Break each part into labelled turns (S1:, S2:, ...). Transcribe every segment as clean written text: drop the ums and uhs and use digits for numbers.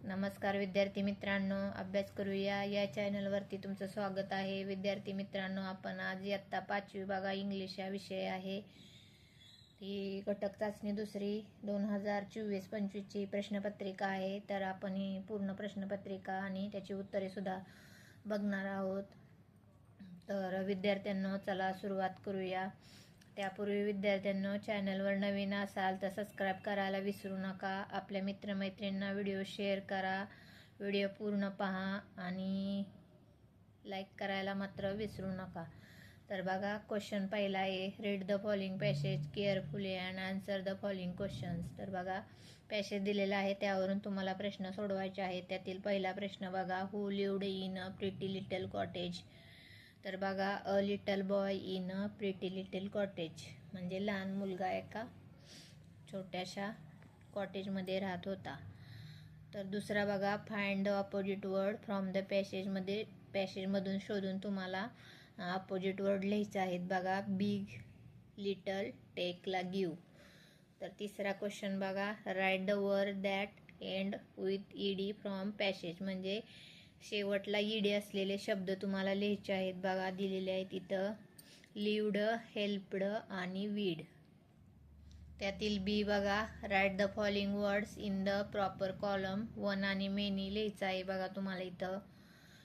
S1: नमस्कार विद्यार्थी मित्रांनो, अभ्यास करूया या चॅनलवरती तुमचं स्वागत आहे. विद्यार्थी मित्रांनो, आपण आज इयत्ता 5वी बघा इंग्लिश हा विषय आहे. ही घटक चाचणी दुसरी 2024-25 ची प्रश्नपत्रिका आहे. तर आपण ही पूर्ण प्रश्नपत्रिका आणि त्याची उत्तरे सुद्धा बघणार आहोत. तर विद्यार्थ्यांनो, चला सुरुवात करूया. त्यापूर्वी विद्यार्थ्यांनो, चॅनलवर नवीन असाल तर सबस्क्राईब करायला विसरू नका. आपल्या मित्रमैत्रिणींना व्हिडिओ शेअर करा, व्हिडिओ पूर्ण पहा आणि लाईक करायला मात्र विसरू नका. तर बघा, क्वेश्चन पहिला आहे, read the following passage carefully and answer the following questions. तर बघा, पॅसेज दिलेला आहे, त्यावरून तुम्हाला प्रश्न सोडवायचे आहेत. त्यातील पहिला प्रश्न बघा, who lived in a pretty little cottage. तर बघा, a little boy in a pretty little cottage म्हणजे लहान मुलगा एका छोट्याशा कॉटेजमध्ये राहत होता. तर दुसरा बघा, find the opposite word from the पॅसेजमधून शोधून तुम्हाला अपोजिट वर्ड लिहायचे आहेत. बघा, बिग, लिटल, टेकला गिव. तर तिसरा क्वेश्चन बघा, write the word that end with ED from passage म्हणजे शेवटला ईडी असलेले शब्द तुम्हाला लिहायचे आहेत. बघा, दिलेले आहेत इथं, लिव्ड, हेल्प्ड आणि वीड. त्यातील बी बघा, write the following words in the proper column. One आणि मेनी लिहायचं आहे. बघा, तुम्हाला इथं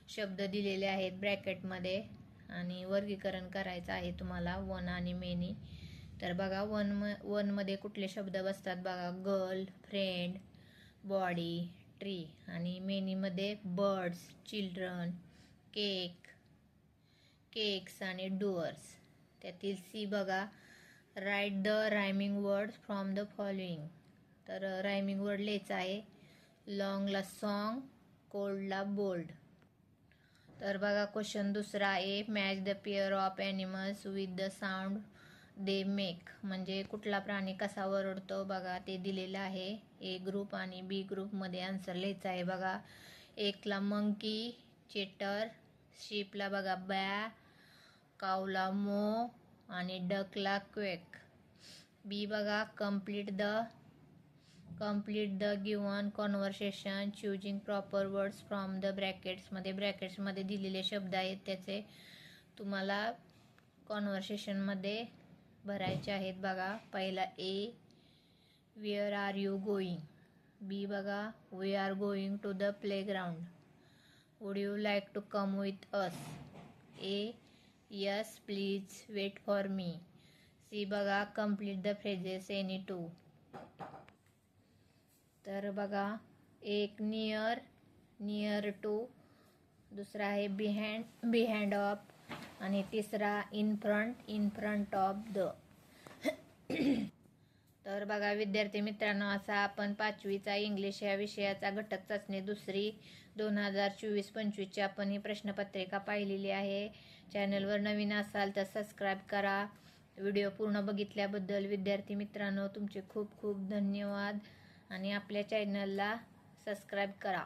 S1: शब्द दिलेले आहेत ब्रॅकेटमध्ये आणि वर्गीकरण करायचं आहे तुम्हाला वन आणि मेनी. तर बघा, मध्ये कुठले शब्द बसतात बघा, गर्ल, फ्रेंड, बॉडी, ट्री. आणि मेनीमध्ये बर्ड्स, चिल्ड्रन, केक्स आणि डुअर्स. त्यातील सी बघा, write the rhyming word from the following. तर रायमिंग वर्ड लिहायचा आहे. लॉंगला सॉन्ग, कोल्डला बोल्ड. तर बघा, क्वेश्चन दुसरा आहे, match the pair of animals with the sound they make म्हणजे कुठला प्राणी कसा ओरडतो. बघा, ते दिलेलं आहे. ए ग्रुप आणि बी ग्रुपमध्ये आन्सर लिहायचा आहे. बघा, एकला मंकी, चेटर, शीपला बघा बॅ, कावला मो आणि डकला क्वेक. बी बघा, complete the given conversation choosing proper words from the ब्रॅकेट्समध्ये दिलेले शब्द आहेत, त्याचे तुम्हाला कॉन्व्हर्सेशनमध्ये भरायचे आहेत. बघा, पहिला A, where are you going. B बघा, we are going to the playground. Would you like to come with us. A, yes please wait for me. C बघा, complete the phrases any two. तर बघा, एक near to, दुसरा आहे behind of आणि तिसरा in front of the. तर बघा विद्यार्थी मित्रांनो, असा आपण 5वीचा इंग्लिश या विषयाचा घटक चाचणी दुसरी 2024-25 ची आपण ही प्रश्नपत्रिका पाहिलेली आहे. चॅनलवर नवीन असाल तर सबस्क्राईब करा. व्हिडिओ पूर्ण बघितल्याबद्दल विद्यार्थी मित्रांनो तुमचे खूप खूप धन्यवाद आणि आपल्या चॅनलला सबस्क्राईब करा.